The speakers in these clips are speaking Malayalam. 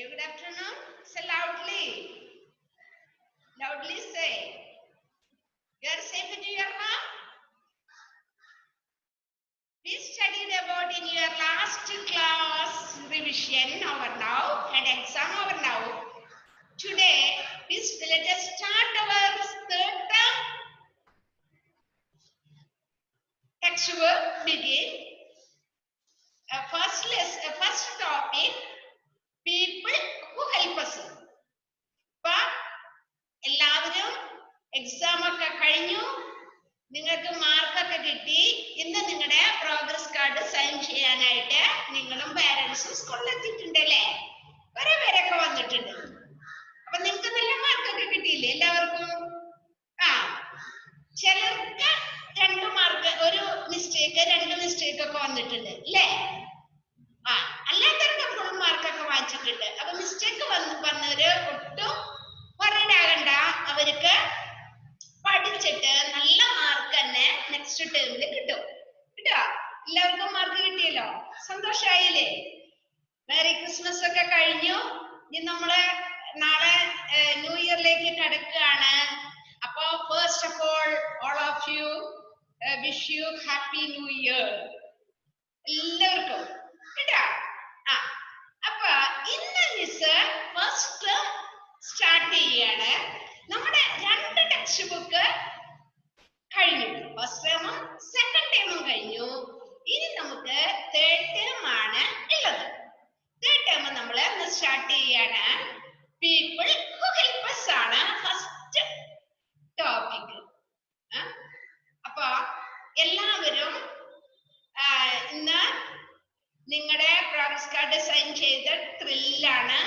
Very good afternoon. Say loudly. Loudly say. You are safe in your home? We studied about in your last class revision over now and exam over now. Today, let us start our third term. Textbook begin. First topic, people who help us. എല്ലാവരും എക്സാം ഒക്കെ കഴിഞ്ഞു, നിങ്ങൾക്ക് മാർക്കൊക്കെ കിട്ടി. ഇന്ന് നിങ്ങളുടെ പ്രോഗ്രസ് കാർഡ് സൈൻ ചെയ്യാനായിട്ട് നിങ്ങളും പാരന്റ്സും സ്കൂളിൽ എത്തിയിട്ടുണ്ടല്ലേ? കുറെ പേരൊക്കെ വന്നിട്ടുണ്ട്. അപ്പൊ നിങ്ങൾക്ക് നല്ല മാർക്കൊക്കെ കിട്ടിയില്ലേ എല്ലാവർക്കും? ചിലർക്ക് 2 മാർക്ക്, ഒരു മിസ്റ്റേക്ക്, 2 മിസ്റ്റേക്ക് ഒക്കെ വന്നിട്ടുണ്ട് അല്ലേ? അല്ലാത്തവർക്ക് ഫുൾ മാർക്കൊക്കെ വാങ്ങിച്ചിട്ടുണ്ട്. അപ്പൊ മിസ്റ്റേക്ക് വന്നവര് ഒട്ടും പറയണ്ടാകണ്ട, അവർക്ക് പഠിച്ചിട്ട് നല്ല മാർക്ക് തന്നെ നെക്സ്റ്റ് ടേമിൽ കിട്ടും. കേട്ടോ? എല്ലാവർക്കും മാർക്ക് കിട്ടിയല്ലോ, സന്തോഷായില്ലേ? മേരി ക്രിസ്മസ് ഒക്കെ കഴിഞ്ഞു. ഇനി നമ്മള് നാളെ ന്യൂ ഇയറിലേക്ക് കടക്കുകയാണ്. അപ്പോ first of all of you wish you happy new year എല്ലാവർക്കും. കേട്ടാ? അപ്പൊ ഇന്ന് മിസ് ഫസ്റ്റ് സ്റ്റാർട്ട് ചെയ്യാണ്. നമ്മുടെ 2 ടെക്സ്റ്റ് ബുക്ക് കഴിഞ്ഞു. ഫസ്റ്റ് ടേമും സെക്കൻഡ് ടേമും കഴിഞ്ഞു. ഇനി നമുക്ക് തേർഡ് ടേം ആണ് ഉള്ളത്. തേർഡ് ടേം നമ്മൾ സ്റ്റാർട്ട് ചെയ്യാണ്. പീപ്പിൾ ഹു ഹെൽപ്പ് us ആണ് ഫസ്റ്റ് ടോപ്പിക്. അപ്പൊ എല്ലാവരും ഇന്ന് നിങ്ങളുടെ പ്രോഗ്രസ് കാർഡ് സൈൻ ചെയ്ത ത്രില്ലാണ്.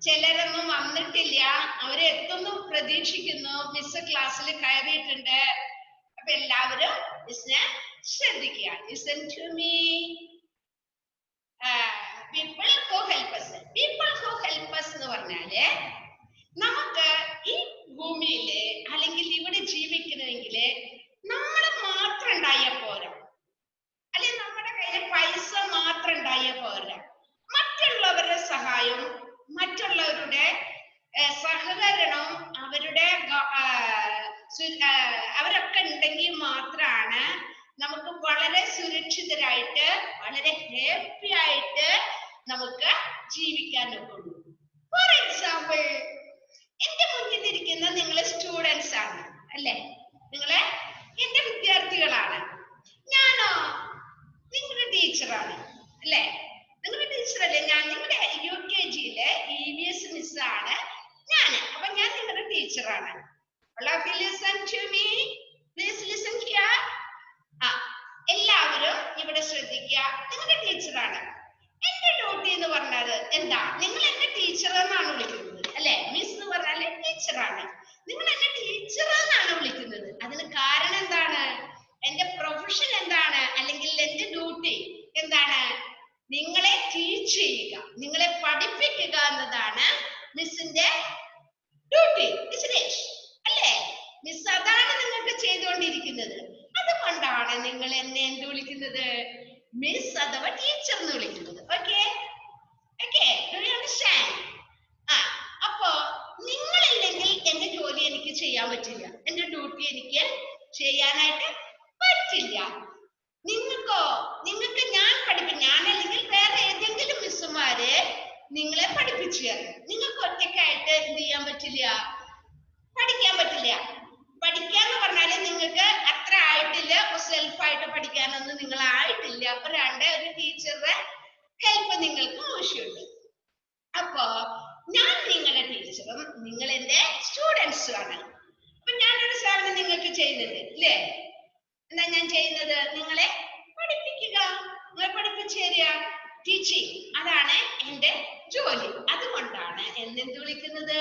ചിലരൊന്നും വന്നിട്ടില്ല, അവരെത്തുന്നു പ്രതീക്ഷിക്കുന്നു. മിസ് ക്ലാസ്സിൽ കയറിയിട്ടുണ്ട്. അപ്പൊ എല്ലാവരും മിസ്സിനെ ശ്രദ്ധിക്കുക. Listen to me. People who help us. People who help us എന്ന് പറഞ്ഞാല് നമുക്ക് ഈ ഭൂമിയില് അല്ലെങ്കിൽ ഇവിടെ ജീവിക്കണമെങ്കില് നമ്മൾ മാത്രം ഉണ്ടായാൽ പോരാ, അല്ലെങ്കിൽ നമ്മുടെ കയ്യിൽ പൈസ മാത്രം ഉണ്ടായാൽ പോരാ. മറ്റുള്ളവരുടെ സഹായം, മറ്റുള്ളവരുടെ സഹകരണം, അവരൊക്കെ ഉണ്ടെങ്കിൽ മാത്രമാണ് നമുക്ക് വളരെ സുരക്ഷിതരായിട്ട്, വളരെ ഹാപ്പി ആയിട്ട് നമുക്ക് ജീവിക്കാൻ ഒക്കുള്ളൂ. ഫോർ എക്സാമ്പിൾ, എന്റെ മുന്നിൽ ഇരിക്കുന്ന നിങ്ങളെ സ്റ്റുഡൻസ് ആണ് അല്ലെ? നിങ്ങളെ എന്റെ വിദ്യാർത്ഥികളാണ്. ഞാനോ നിങ്ങളുടെ ടീച്ചറാണ് അല്ലെ? നിങ്ങളുടെ ടീച്ചറല്ലേ ഞാൻ? നിങ്ങളുടെ UKG-യിലെ EVS മിസ് ആണ് ഞാൻ. അപ്പൊ ഞാൻ നിങ്ങളുടെ ടീച്ചറാണ്. എല്ലാവരും ഇവിടെ ശ്രദ്ധിക്കുക. നിങ്ങളുടെ ടീച്ചറാണ്. എന്റെ ഡ്യൂട്ടി എന്ന് പറഞ്ഞത് എന്താ? നിങ്ങൾ എന്നെ ടീച്ചർ എന്നാണ് വിളിക്കുന്നത് അല്ലെ? മിസ് എന്ന് പറഞ്ഞാല് ടീച്ചറാണ്. നിങ്ങൾ എന്നെ ടീച്ചർ എന്നാണ് വിളിക്കുന്നത്. അതിന് കാരണം എന്താണ്? എന്റെ പ്രൊഫഷൻ എന്താണ്? അല്ലെങ്കിൽ എന്റെ ഡ്യൂട്ടി എന്താണ്? നിങ്ങളെ ടീച്ച് ചെയ്യുക, നിങ്ങളെ പഠിപ്പിക്കുക എന്നതാണ് മിസ്സിന്റെ ഡ്യൂട്ടി. അല്ലേ? മിസ് അതാണ് നിങ്ങൾക്ക് ചെയ്തുകൊണ്ടിരിക്കുന്നത്. അതുകൊണ്ടാണ് നിങ്ങൾ എന്നെ എന്ത് വിളിക്കുന്നത്? മിസ് അഥവാ ടീച്ചർ എന്ന് വിളിക്കുന്നത്. Okay okay, do you understand? അപ്പോ നിങ്ങളില്ലെങ്കിൽ എന്റെ ജോലി എനിക്ക് ചെയ്യാൻ പറ്റില്ല, എന്റെ ഡ്യൂട്ടി എനിക്ക് ചെയ്യാനായിട്ട് പറ്റില്ല. നിങ്ങൾക്ക് ഞാൻ അല്ലെങ്കിൽ വേറെ ഏതെങ്കിലും മിസ്സുമാര് നിങ്ങളെ പഠിപ്പിച്ചു തരും. നിങ്ങൾക്ക് ഒറ്റയ്ക്കായിട്ട് എന്ത് ചെയ്യാൻ പറ്റില്ല? പഠിക്കാൻ പറ്റില്ല. പഠിക്കാന്ന് പറഞ്ഞാല് നിങ്ങൾക്ക് അത്ര ആയിട്ടില്ല, സെൽഫായിട്ട് പഠിക്കാനൊന്നും നിങ്ങൾ ആയിട്ടില്ല. അപ്പൊ ഒരു ടീച്ചറുടെ ഹെൽപ്പ് നിങ്ങൾക്ക് ആവശ്യമുണ്ട്. അപ്പോ ഞാൻ നിങ്ങളുടെ ടീച്ചറും നിങ്ങൾ എന്റെ സ്റ്റുഡൻസും ആണ്. അപ്പൊ ഞാനൊരു സാധനം നിങ്ങൾക്ക് ചെയ്യുന്നത് ഇല്ലേ? എന്താ ഞാൻ ചെയ്യുന്നത്? നിങ്ങളെ പഠിപ്പിക്കുക, നിങ്ങളെ പഠിപ്പിച്ചു തരിക. ടീച്ചിങ്, അതാണ് എന്റെ ജോലി. അതുകൊണ്ടാണ് എന്നെന്ത് വിളിക്കുന്നത്?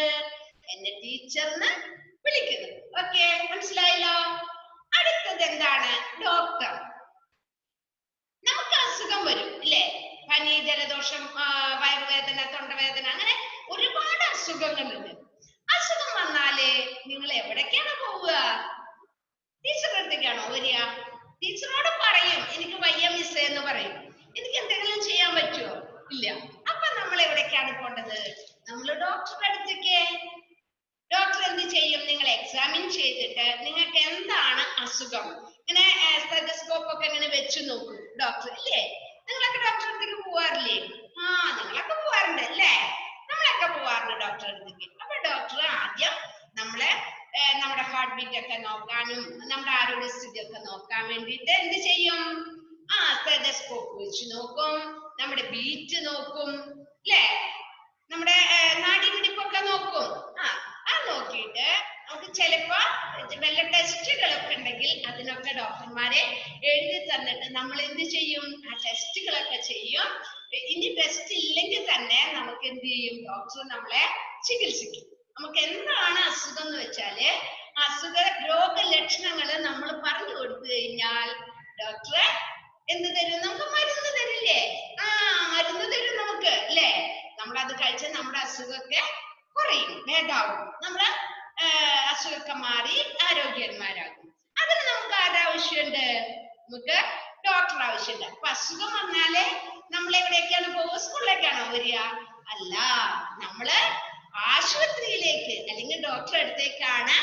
എന്നെ ടീച്ചറിന് വിളിക്കുന്നത്. ഓക്കെ, മനസ്സിലായല്ലോ? അടുത്തത് എന്താണ്? ഡോക്ടർ. നമുക്ക് അസുഖം വരും ഇല്ലേ? പനി, ജലദോഷം, വയറുവേദന, തൊണ്ടവേദന, അങ്ങനെ ഒരുപാട് അസുഖങ്ങളുണ്ട്. അസുഖം വന്നാല് നിങ്ങൾ എവിടേക്കാണ് പോവുക? ടീച്ചറുടെ അടുത്തേക്കാണോ വരിക? ടീച്ചറോട് പറയും എനിക്ക് വയ്യ മിസ്സേ എന്ന് പറയും. എനിക്ക് എന്തെങ്കിലും ചെയ്യാൻ പറ്റുമോ? ഇല്ല. അപ്പൊ നമ്മൾ എവിടേക്കാണ് പോണ്ടത്? എക്സാമിൻ ചെയ്തിട്ട് നിങ്ങൾക്ക് എന്താണ് അസുഖം ഇങ്ങനെ സ്റ്റെതസ്കോപ്പ് ഒക്കെ ഇങ്ങനെ വെച്ച് നോക്കും ഡോക്ടർ ഇല്ലേ? നിങ്ങളൊക്കെ ഡോക്ടറെ അടുത്തേക്ക് പോവാറില്ലേ? നിങ്ങളൊക്കെ പോവാറുണ്ട് അല്ലേ? നമ്മളൊക്കെ പോവാറുണ്ട് ഡോക്ടറെ അടുത്തേക്ക്. അപ്പൊ ഡോക്ടർ ആദ്യം നമ്മുടെ ഹാർട്ട് ബീറ്റ് ഒക്കെ നോക്കാനും നമ്മുടെ ആരോഗ്യസ്ഥിതി ഒക്കെ നോക്കാൻ വേണ്ടിയിട്ട് എന്ത് ചെയ്യും? സ്റ്റെതസ്കോപ്പ് വെച്ച് നോക്കും, നമ്മുടെ ബീറ്റ് നോക്കും അല്ലേ? നമ്മുടെ നാഡീമിടിപ്പൊക്കെ നോക്കും. അത് നോക്കിയിട്ട് നമുക്ക് ചിലപ്പോ വല്ല ടെസ്റ്റുകളൊക്കെ ഉണ്ടെങ്കിൽ അതിനൊക്കെ ഡോക്ടർമാരെ എഴുതി തന്നിട്ട് നമ്മൾ എന്ത് ചെയ്യും? ആ ടെസ്റ്റുകളൊക്കെ ചെയ്യും. ഇനി ടെസ്റ്റ് ഇല്ലെങ്കിൽ തന്നെ നമുക്ക് എന്ത് ചെയ്യും? ഡോക്ടർ നമ്മളെ ചികിത്സിക്കും. നമുക്ക് എന്താണ് അസുഖം എന്ന് വെച്ചാല് രോഗലക്ഷണങ്ങൾ നമ്മൾ പറഞ്ഞു കൊടുത്തു കഴിഞ്ഞാൽ ഡോക്ടറെ എന്ത് തരും? നമുക്ക് മരുന്ന് തരില്ലേ? മരുന്ന് തരും നമുക്ക് അല്ലേ? നമ്മളത് കഴിച്ചാൽ നമ്മുടെ അസുഖമൊക്കെ കുറയും, ഭേദാവും, നമ്മുടെ അസുഖമൊക്കെ മാറി ആരോഗ്യന്മാരാകും. അതിന് നമുക്ക് ആരാവശ്യമുണ്ട്? നമുക്ക് ഡോക്ടർ ആവശ്യമുണ്ട്. അപ്പൊ അസുഖം വന്നാലേ നമ്മളെവിടേക്കാണ് പോവുക? സ്കൂളിലേക്കാണോ വരിക? അല്ല, നമ്മള് ആശുപത്രിയിലേക്ക് അല്ലെങ്കിൽ ഡോക്ടറെ അടുത്തേക്കാണ്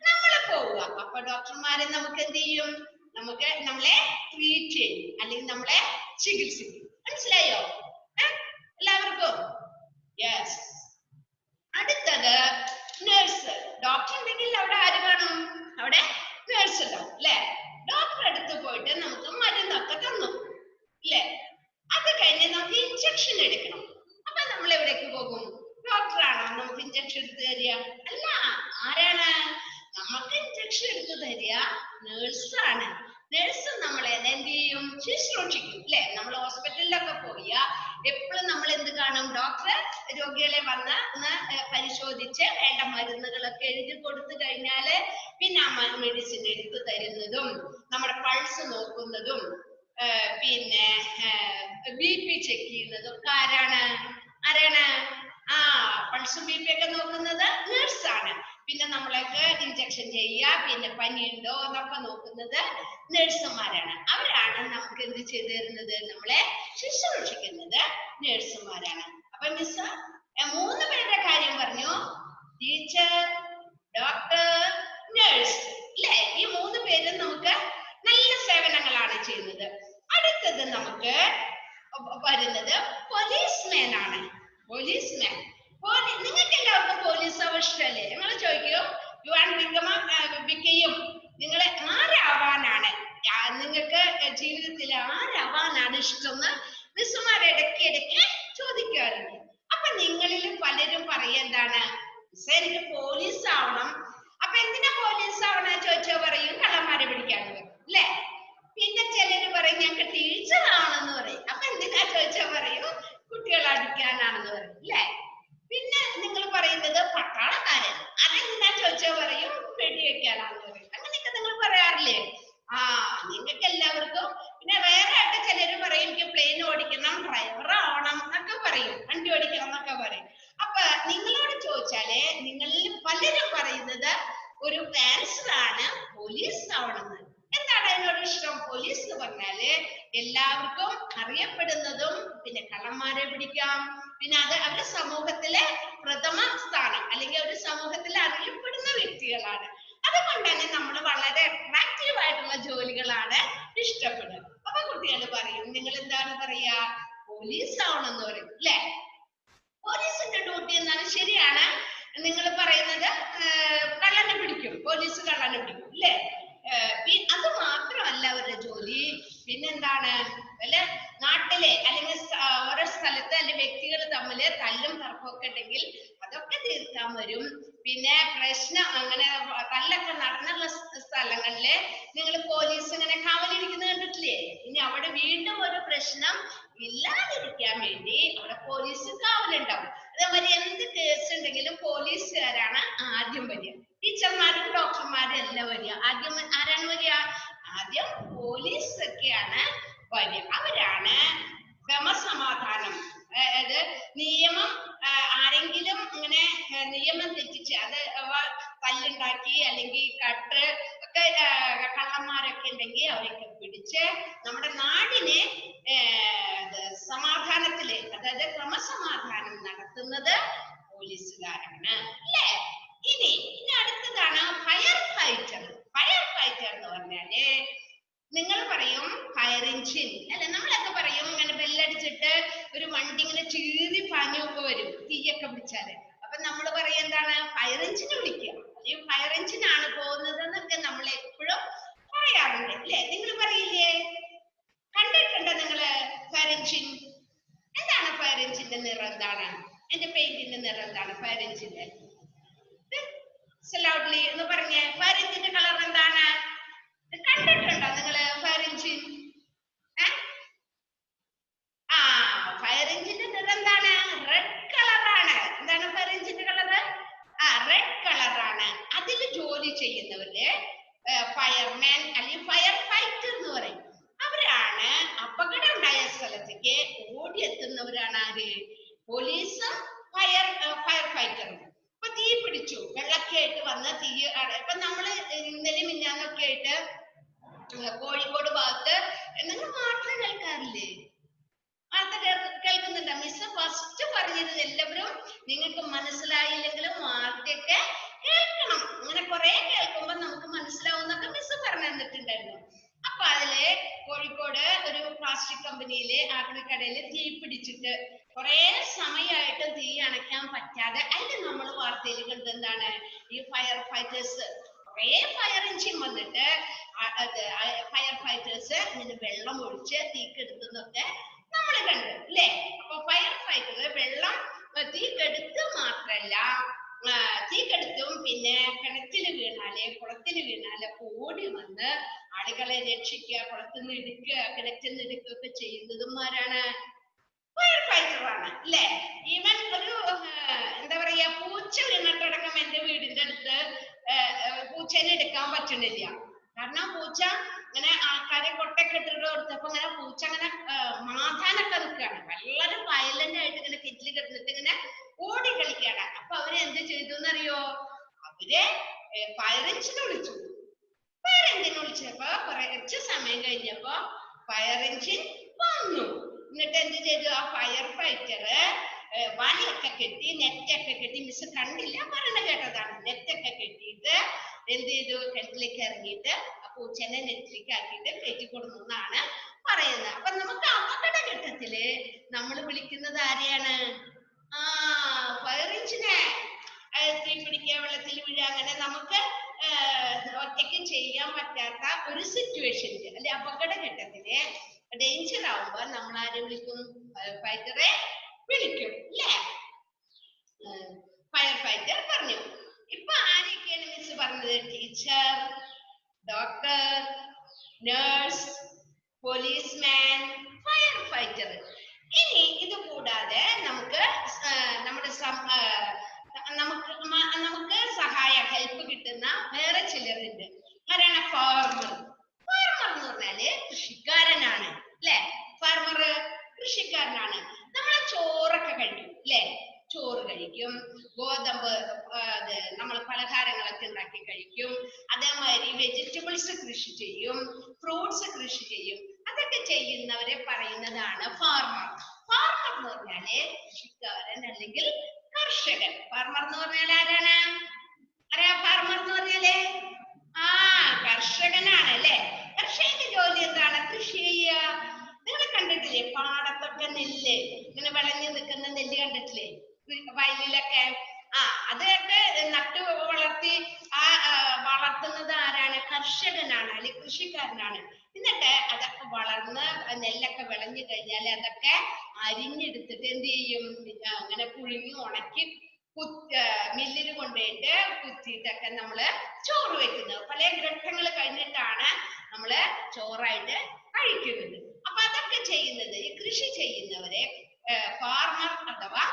നമ്മൾ പോവുക. അപ്പൊ ഡോക്ടർമാരെ നമുക്ക് എന്ത് ചെയ്യും? നമ്മളെ ട്രീറ്റ് ചെയ്യും അല്ലെങ്കിൽ നമ്മളെ ചികിത്സിക്കും. മനസ്സിലായോ എല്ലാവർക്കും? യെസ്. അടുത്തത് നേഴ്സ്. ഡോക്ടർ ഉണ്ടെങ്കിൽ അവിടെ ആര് കാണും? അവിടെ നേഴ്സ് ഉണ്ടാവും അല്ലെ? ഡോക്ടർ അടുത്ത് പോയിട്ട് നമുക്ക് മരുന്നൊക്കെ തന്നു ഇല്ലേ? അത് കഴിഞ്ഞ് നമുക്ക് ഇഞ്ചക്ഷൻ എടുക്കണം. അപ്പൊ നമ്മൾ എവിടേക്ക് പോകും? ഡോക്ടറാണോ നമുക്ക് ഇഞ്ചക്ഷൻ എടുത്ത് തരിക? അല്ല, ആരാണ് നമുക്ക് ഇഞ്ചക്ഷൻ എടുത്ത് തരിക? നേഴ്സാണ്. നേഴ്സ് നമ്മളെ എന്ത് ചെയ്യും? ശുശ്രൂഷിക്കും അല്ലെ? നമ്മൾ ഹോസ്പിറ്റലിലൊക്കെ പോയ എപ്പോഴും നമ്മൾ എന്ത് കാണും? ഡോക്ടർ രോഗികളെ വന്ന് പരിശോധിച്ച് വേണ്ട മരുന്നുകളൊക്കെ എഴുതി കൊടുത്തു കഴിഞ്ഞാല് പിന്നെ ആ മെഡിസിൻ എടുത്തു തരുന്നതും നമ്മുടെ പൾസ് നോക്കുന്നതും പിന്നെ BP ചെക്ക് ചെയ്യുന്നതും ആരാണ്? പൾസും BP ഒക്കെ നോക്കുന്നത് നേഴ്സാണ്. പിന്നെ നമ്മളൊക്കെ ഇഞ്ചക്ഷൻ ചെയ്യുക, പിന്നെ പനിയുണ്ടോ എന്നൊക്കെ നോക്കുന്നത് നേഴ്സുമാരാണ്. അവരാണ് നമുക്ക് എന്ത് ചെയ്തു തരുന്നത്? നമ്മളെ ശുശ്രൂഷിക്കുന്നത് നേഴ്സുമാരാണ്. അപ്പൊ മിസ് 3 പേരുടെ കാര്യം പറഞ്ഞു. ടീച്ചർ, ഡോക്ടർ, നേഴ്സ് അല്ലെ? ഈ 3 പേരും നമുക്ക് നല്ല സേവനങ്ങളാണ് ചെയ്യുന്നത്. അടുത്തത് നമുക്ക് വരുന്നത് പോലീസ്മാൻ ആണ്. പോലീസ്മാൻ. നിങ്ങൾക്ക് എല്ലാവർക്കും പോലീസ് ആവശ്യമല്ലേ? നിങ്ങൾ ചോദിക്കൂ, ബിക്കയും നിങ്ങൾ ആരാവാനാണ്, നിങ്ങൾക്ക് ജീവിതത്തിൽ ആരാവാനാണ് ഇഷ്ടമെന്ന് മിസ്സുമാർ ഇടയ്ക്ക് ചോദിക്കാറുണ്ട്. അപ്പൊ നിങ്ങളിൽ പലരും പറയെന്താണ്? മിസ്സേ, എനിക്ക് പോലീസ് ആവണം. അപ്പൊ എന്തിനാ പോലീസ് ആവണം ചോദിച്ചാൽ പറയും കള്ളന്മാരെ പിടിക്കാന്ന് പറയും അല്ലെ? പിന്നെ ചിലര് പറയും ഞങ്ങൾക്ക് ടീച്ചർ ആണെന്ന് പറയും. അപ്പൊ എന്തിനാ ചോദിച്ചാൽ പറയും കുട്ടികളെ അടിക്കാനാണെന്ന് പറയും അല്ലെ? പിന്നെ നിങ്ങൾ പറയുന്നത് പട്ടാളക്കാരൻ, അതെന്തിനാ ചോദിച്ചാൽ പറയും വെടിവെക്കാനാണെന്ന് പറയും. അങ്ങനെയൊക്കെ നിങ്ങൾ പറയാറില്ലേ? നിങ്ങൾക്ക് എല്ലാവർക്കും. പിന്നെ വേറെ ആയിട്ട് ചിലര് പറയും എനിക്ക് പ്ലെയിൻ ഓടിക്കണം, ഡ്രൈവർ ആവണം എന്നൊക്കെ പറയും, വണ്ടി ഓടിക്കണം എന്നൊക്കെ പറയും. അപ്പൊ നിങ്ങളോട് ചോദിച്ചാല് നിങ്ങളിൽ പലരും പറയുന്നത് ഒരു ആൻസർ ആണ് പോലീസ് ആവണമെന്ന്. എന്താണ് അതിനോട് ഇഷ്ടം? പോലീസ് എന്ന് പറഞ്ഞാല് എല്ലാവർക്കും അറിയപ്പെടുന്നതും പിന്നെ കള്ളന്മാരെ പിടിക്കാം, പിന്നെ അത് അവരുടെ സമൂഹത്തിലെ പ്രഥമ സ്ഥാനം അല്ലെങ്കിൽ ഒരു സമൂഹത്തിൽ അറിയപ്പെടുന്ന വ്യക്തികളാണ്. അതുകൊണ്ട് തന്നെ നമ്മൾ വളരെ അട്രാക്റ്റീവ് ആയിട്ടുള്ള ജോലികളാണ് ഇഷ്ടപ്പെടുന്നത്. അപ്പൊ കുട്ടികൾ പറയും നിങ്ങൾ എന്താണ് പറയാ? പോലീസ് ആവണമെന്ന് പറയും അല്ലെ? പോലീസിന്റെ ഡ്യൂട്ടി എന്താണ്? ശരിയാണ്, നിങ്ങൾ പറയുന്നത് കള്ളനെ പിടിക്കും, പോലീസ് കള്ളനെ പിടിക്കും അല്ലെ? അത് മാത്രമല്ല അവരുടെ ജോലി. പിന്നെന്താണ്? അല്ലെ, നാട്ടിലെ അല്ലെങ്കിൽ ഓരോ സ്ഥലത്ത് അല്ലെ വ്യക്തികൾ തമ്മിൽ തല്ലും തർക്കമൊക്കെ ഉണ്ടെങ്കിൽ അതൊക്കെ തീർക്കാൻ വരും. പിന്നെ പ്രശ്നം അങ്ങനെ തല്ലൊക്കെ നടന്നുള്ള സ്ഥലങ്ങളില് നിങ്ങൾ പോലീസ് ഇങ്ങനെ കാവലിരിക്കുന്നത് കണ്ടിട്ടില്ലേ? ഇനി അവിടെ വീണ്ടും ഒരു പ്രശ്നം ഇല്ലാതിരിക്കാൻ വേണ്ടി അവിടെ പോലീസ് കാവലുണ്ടാവും. അതേമാതിരി എന്ത് കേസ് ഉണ്ടെങ്കിലും പോലീസുകാരാണ് ആദ്യം വരിക. ടീച്ചർമാരും ഡോക്ടർമാരും എല്ലാം വരിക. ആദ്യം ആരാണ് വരിക? ആദ്യം പോലീസ് ഒക്കെയാണ് വരിക. അവരാണ് ക്രമസമാധാനം, അതായത് നിയമം, ആരെങ്കിലും ഇങ്ങനെ നിയമം തെറ്റിച്ച് അത് തല്ലുണ്ടാക്കി അല്ലെങ്കിൽ കട്ട് ഒക്കെ കള്ളന്മാരൊക്കെ ഉണ്ടെങ്കിൽ അവരൊക്കെ പിടിച്ച് നമ്മുടെ നാടിനെ സമാധാനത്തില്, അതായത് ക്രമസമാധാനം നടത്തുന്നത് പോലീസുകാരാണ് അല്ലേ? ഇനി അടുത്തതാണ് ഫയർ നിങ്ങൾ പറയും ഫയർ എഞ്ചിൻ അല്ലെ, നമ്മളൊക്കെ പറയും ഇങ്ങനെ ബെല്ലടിച്ചിട്ട് ഒരു വണ്ടി ഇങ്ങനെ ചീറി പാഞ്ഞൊക്കെ വരും തീയൊക്കെ പിടിച്ചാല്. അപ്പൊ നമ്മൾ പറയും എന്താണ്, ഫയർ എഞ്ചിന് വിളിക്കുക, അല്ലെങ്കിൽ ഫയർ എഞ്ചിൻ ആണ് പോകുന്നത് എന്നൊക്കെ നമ്മൾ എപ്പോഴും പറയാറുണ്ട് അല്ലെ. നിങ്ങൾ പറയില്ലേ? കണ്ടിട്ടുണ്ടോ നിങ്ങള് ഫയർ എഞ്ചിൻ? എന്താണ് ഫയർ എഞ്ചിന്റെ നിറം? എന്താണ് എന്റെ പെയിന്റിന്റെ നിറം? എന്താണ് ഫയർ എഞ്ചിന്റെ? ലൗഡ്ലി എന്ന് പറഞ്ഞേ, ഫയർ എഞ്ചിന്റെ കളർ എന്താണ്? കണ്ടിട്ടുണ്ടോ നിങ്ങള് ഫയർ എഞ്ചിൻ? ആ, ഫയർ എഞ്ചിന്റെ നിറം എന്താണ്? റെഡ് കളറാണ്. എന്താണ് ഫയർ എഞ്ചിന്റെ കളറ്? റെഡ് കളറാണ്. അതിൽ ജോലി ചെയ്യുന്നവര് ഫയർമാൻ അല്ലെങ്കിൽ ഫയർ ഫൈറ്റർ എന്ന് പറയും. അവരാണ് അപകടം ഉണ്ടായ സ്ഥലത്തേക്ക് ഓടിയെത്തുന്നവരാണ്. ആര്? പോലീസും ഫയർ ഫൈറ്ററും. ഇപ്പൊ തീ പിടിച്ചു, വെള്ളൊക്കെ ആയിട്ട് വന്ന തീ. ഇപ്പൊ നമ്മള് ഇന്നലെ മിന്നാന്നൊക്കെ ആയിട്ട് കോഴിക്കോട് ഭാഗത്ത് നിങ്ങൾ വാർത്ത കേൾക്കാറില്ലേ? വാർത്ത കേൾക്കുന്നുണ്ടോ? മിസ് ഫസ്റ്റ് പറഞ്ഞിരുന്നു എല്ലാവരും നിങ്ങൾക്ക് മനസ്സിലായില്ലെങ്കിലും വാർത്തയൊക്കെ കേൾക്കണം. അങ്ങനെ കുറെ കേൾക്കുമ്പോ നമുക്ക് മനസ്സിലാവുന്നൊക്കെ മിസ് പറഞ്ഞു തന്നിട്ടുണ്ടായിരുന്നു. അപ്പൊ അതില് കോഴിക്കോട് ഒരു പ്ലാസ്റ്റിക് കമ്പനിയിലെ ആക്രിക്കടയിൽ തീ പിടിച്ചിട്ട് കുറെ സമയമായിട്ട് തീ അണയ്ക്കാൻ പറ്റാതെ അതിൽ നമ്മൾ വാർത്തയിൽ കണ്ടെന്താണ്, ഈ ഫയർ ഫൈറ്റേഴ്സ് കുറെ ഫയർ എഞ്ചിൻ വന്നിട്ട് ഫയർ ഫൈറ്റേഴ്സ് ഇങ്ങനെ വെള്ളം ഒഴിച്ച് തീക്കെടുത്തുന്നൊക്കെ നമ്മൾ കണ്ടു അല്ലേ. അപ്പൊ ഫയർ ഫൈറ്റർ വെള്ളം തീക്കെടുത്ത് മാത്രല്ല, തീക്കെടുത്തും പിന്നെ കിണറ്റിൽ വീണാല് കുളത്തിൽ വീണാല് ഓടി വന്ന് ആളുകളെ രക്ഷിക്കുക, കുളത്തുനിന്ന് എടുക്കുക, കിണറ്റിൽ നിന്ന് എടുക്കുകയൊക്കെ ചെയ്യുന്നതും ആരാണ്? ഫയർ ഫൈറ്ററാണ് അല്ലേ. ഈവൻ ഒരു എന്താ പറയാ, പൂച്ച വീണിട്ടടക്കം എന്റെ വീടിന്റെ അടുത്ത് പൂച്ചേനെ എടുക്കാൻ പറ്റണില്ല. കാരണം പൂച്ച ഇങ്ങനെ ആൾക്കാരെ കൊട്ടൊക്കെ ഇട്ടിട്ട് കൊടുത്തപ്പോ ഇങ്ങനെ പൂച്ച അങ്ങനെ മാതാനൊക്കെ നിൽക്കുകയാണ്. വളരെ വയലന്റ് ആയിട്ട് ഇങ്ങനെ കെറ്റിൽ കിടന്നിട്ട് ഇങ്ങനെ ഓടി കളിക്കുകയാണ്. അപ്പൊ അവര് എന്ത് ചെയ്തു എന്നറിയോ? അവര് ഫയർ എഞ്ചിനെ വിളിച്ചു. ഫയർ എഞ്ചിൻ വിളിച്ചപ്പോ കുറച്ച് സമയം കഴിഞ്ഞപ്പോ ഫയർ എഞ്ചിൻ വന്നു. എന്നിട്ട് എന്ത് ചെയ്തു? ആ ഫയർ ഫൈറ്റർ വലയൊക്കെ കെട്ടി, നെറ്റൊക്കെ കെട്ടി, മിസ് കണ്ടില്ല പറഞ്ഞ കേട്ടതാണ്, നെറ്റൊക്കെ കെട്ടിയിട്ട് എന്ത് ചെയ്തു? കിണറ്റിലേക്ക് ഇറങ്ങിയിട്ട് ആ പൂച്ചനെ നെറ്റിലേക്ക് ആക്കിയിട്ട് കയറ്റി കൊടുത്തു എന്നാണ് പറയുന്നത്. അപ്പൊ നമുക്ക് അപകടഘട്ടത്തില് നമ്മൾ വിളിക്കുന്നത് ആരെയാണ്? ഫയർ എഞ്ചിനെ. തീ പിടിക്കുക, വെള്ളത്തിൽ വീഴുക, അങ്ങനെ നമുക്ക് ഒറ്റയ്ക്ക് ചെയ്യാൻ പറ്റാത്ത ഒരു സിറ്റുവേഷനില് അല്ലെ, അപകടഘട്ടത്തില് ഡേഞ്ചർ ആവുമ്പോ നമ്മൾ ആരെ വിളിക്കും? ഫയർ ഫൈറ്ററെ വിളിക്കും അല്ലേ. ഫയർ ഫൈറ്റർ പറഞ്ഞു. ഇപ്പൊ ആരൊക്കെയാണ് മിസ് പറഞ്ഞത്? Teacher, doctor, nurse, policeman, fire fighter. ഇനി ഇത് കൂടാതെ നമുക്ക് നമ്മുടെ നമുക്ക് സഹായം ഹെൽപ്പ് കിട്ടുന്ന വേറെ ചിലരുണ്ട്. ആരാണ്? ഫാർമർ. ഫാർമർ എന്ന് പറഞ്ഞാല് കൃഷിക്കാരനാണ് അല്ലെ. ഫാർമർ കൃഷിക്കാരനാണ്. നമ്മളെ ചോറൊക്കെ കഴിക്കും അല്ലെ, ചോറ് കഴിക്കും, ഗോതമ്പ് നമ്മൾ പലഹാരങ്ങളൊക്കെ ഉണ്ടാക്കി കഴിക്കും. അതേമാതിരി വെജിറ്റബിൾസ് കൃഷി ചെയ്യും, ഫ്രൂട്ട്സ് കൃഷി ചെയ്യും. അതൊക്കെ ചെയ്യുന്നവരെ പറയുന്നതാണ് ഫാർമർ. ഫാർമർ എന്ന് പറഞ്ഞാല് കൃഷിക്കാരൻ അല്ലെങ്കിൽ കർഷകൻ. ഫാർമർ എന്ന് പറഞ്ഞാൽ ആരാണ്? അറിയാം ഫാർമർ എന്ന് പറഞ്ഞാല്? കർഷകനാണ് അല്ലെ. കർഷകന്റെ ജോലി എന്താണ്? കൃഷി ചെയ്യുക. നിങ്ങൾ കണ്ടിട്ടില്ലേ പാടത്തൊക്കെ നെല്ല് ഇങ്ങനെ വിളഞ്ഞു നിൽക്കുന്ന നെല്ല് കണ്ടിട്ടില്ലേ വയലിലൊക്കെ? അതൊക്കെ നട്ടു വളർത്തി വളർത്തുന്നത് ആരാണ്? കർഷകനാണ് അല്ലെങ്കിൽ കൃഷിക്കാരനാണ്. എന്നിട്ട് അതൊക്കെ വളർന്ന് നെല്ലൊക്കെ വിളഞ്ഞു കഴിഞ്ഞാൽ അതൊക്കെ അരിഞ്ഞെടുത്തിട്ട് എന്ത് ചെയ്യും? അങ്ങനെ പുഴുങ്ങി ഉണക്കി മില്ലിൽ കൊണ്ടുപോയിട്ട് കുത്തിയിട്ടൊക്കെ നമ്മള് ചോറ് വെക്കുന്നത്. പല ഘട്ടങ്ങൾ കഴിഞ്ഞിട്ടാണ് നമ്മള് ചോറായിട്ട് കഴിക്കുന്നത്. അപ്പൊ അതൊക്കെ ചെയ്യുന്നത് ഈ കൃഷി ചെയ്യുന്നവരെ ഫാർമർ അഥവാ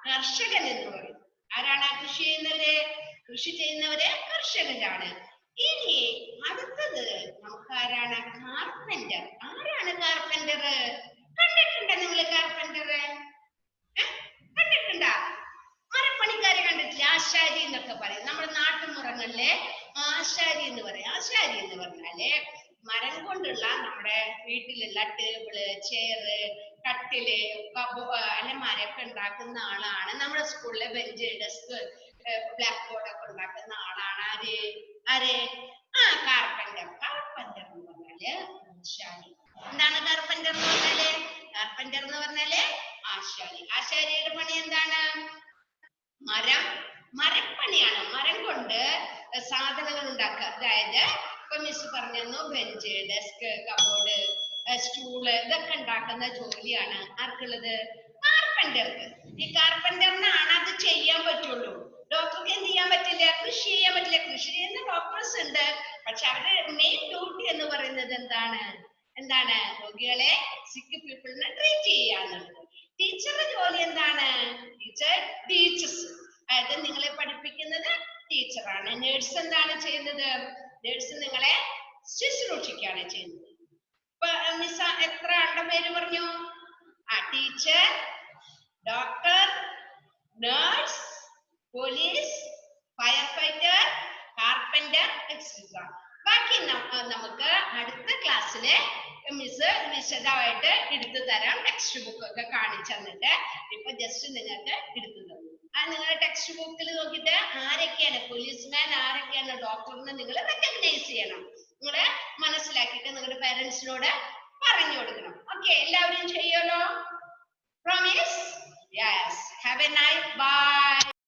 കർഷകൻ എന്ന് പറയും. ആരാണ് കൃഷി ചെയ്യുന്നവര്? കൃഷി ചെയ്യുന്നവര് കർഷകരാണ്. ഇനി അടുത്തത് നമുക്ക് ആരാണ്? കാർപ്പന്റർ. ആരാണ് കാർപ്പന്റർ? കണ്ടിട്ടുണ്ടോ നിങ്ങൾ കാർപ്പന്റർ? കണ്ടിട്ടുണ്ടോ? മരപ്പണിക്കാരെ കണ്ടിട്ടില്ല? ആശാരി എന്നൊക്കെ പറയും. നമ്മുടെ നാട്ടുമുറങ്ങളിലെ ആശാരി എന്ന് പറയും. ആശാരി എന്ന് പറഞ്ഞാല് മരം കൊണ്ടുള്ള നമ്മുടെ വീട്ടിലുള്ള ടേബിള്, ചെയറ്, കട്ടില്, അലമാരയൊക്കെ ഉണ്ടാക്കുന്ന ആളാണ്. നമ്മുടെ സ്കൂളിലെ ബെഞ്ച്, ഡെസ്ക്, ബ്ലാക്ക് ബോർഡ് ഒക്കെ ഉണ്ടാക്കുന്ന ആളാണ്. ആര്? കാർപ്പന്റർ. കാർപ്പന്റർ എന്ന് പറഞ്ഞാല് ആശാരി. ആശാരിയുടെ പണി എന്താണ്? മരപ്പണിയാണ്. മരം കൊണ്ട് സാധനങ്ങൾ ഉണ്ടാക്കുക. അതായത് ഇപ്പൊ മിസ് പറഞ്ഞു, ബെഞ്ച്, ഡെസ്ക്, കബോർഡ്, സ്റ്റൂള്, ഇതൊക്കെ ഉണ്ടാക്കുന്ന ജോലിയാണ് ആർക്കുള്ളത്? കാർപ്പന്റർക്ക്. ഈ കാർപ്പന്ററിനാണ് അത് ചെയ്യാൻ പറ്റുള്ളൂ. ഡോക്ടർക്ക് എന്ത് ചെയ്യാൻ പറ്റില്ല? കൃഷി ചെയ്യാൻ പറ്റില്ല. കൃഷി ചെയ്യുന്ന ഡോക്ടേഴ്സ് ഉണ്ട്, പക്ഷെ അവരുടെ മെയിൻ ഡ്യൂട്ടി എന്ന് പറയുന്നത് എന്താണ്? രോഗികളെ, സിക്ക് പീപ്പിളിനെ ട്രീറ്റ് ചെയ്യാന്നുള്ളത്. ടീച്ചറുടെ ജോലി എന്താണ്? ടീച്ചർ ടീച്ചേഴ്സ്, അതായത് നിങ്ങളെ പഠിപ്പിക്കുന്നത് ടീച്ചറാണ്. നേഴ്സ് എന്താണ് ചെയ്യുന്നത്? നേഴ്സ് നിങ്ങളെ ശുശ്രൂഷിക്കുകയാണ് ചെയ്യുന്നത്. ഇപ്പൊ മിസ് എത്ര ആളുടെ പേര് പറഞ്ഞു? Teacher, doctor, nurse, police, fire fighter, carpenter, etcetera. ബാക്കി നമുക്ക് അടുത്ത ക്ലാസ്സില് മിസ് വിശദമായിട്ട് എടുത്തു തരാം. ടെക്സ്റ്റ് ബുക്ക് ഒക്കെ കാണിച്ചു തന്നിട്ട് ഇപ്പൊ ജസ്റ്റ് നിങ്ങൾക്ക് എടുത്തു തന്നു. നിങ്ങളുടെ ടെക്സ്റ്റ് ബുക്കിൽ നോക്കിയിട്ട് ആരൊക്കെയാണ് പോലീസ്മാൻ, ആരൊക്കെയാണ് ഡോക്ടറിനെ നിങ്ങൾ റെക്കഗ്നൈസ് ചെയ്യണം. നിങ്ങൾ മനസ്സിലാക്കിയിട്ട് നിങ്ങളുടെ പേരൻസിനോട് പറഞ്ഞു കൊടുക്കണം. ഓക്കെ, എല്ലാവരും ചെയ്യുമല്ലോ? Promise? Yes. Have a nice bye.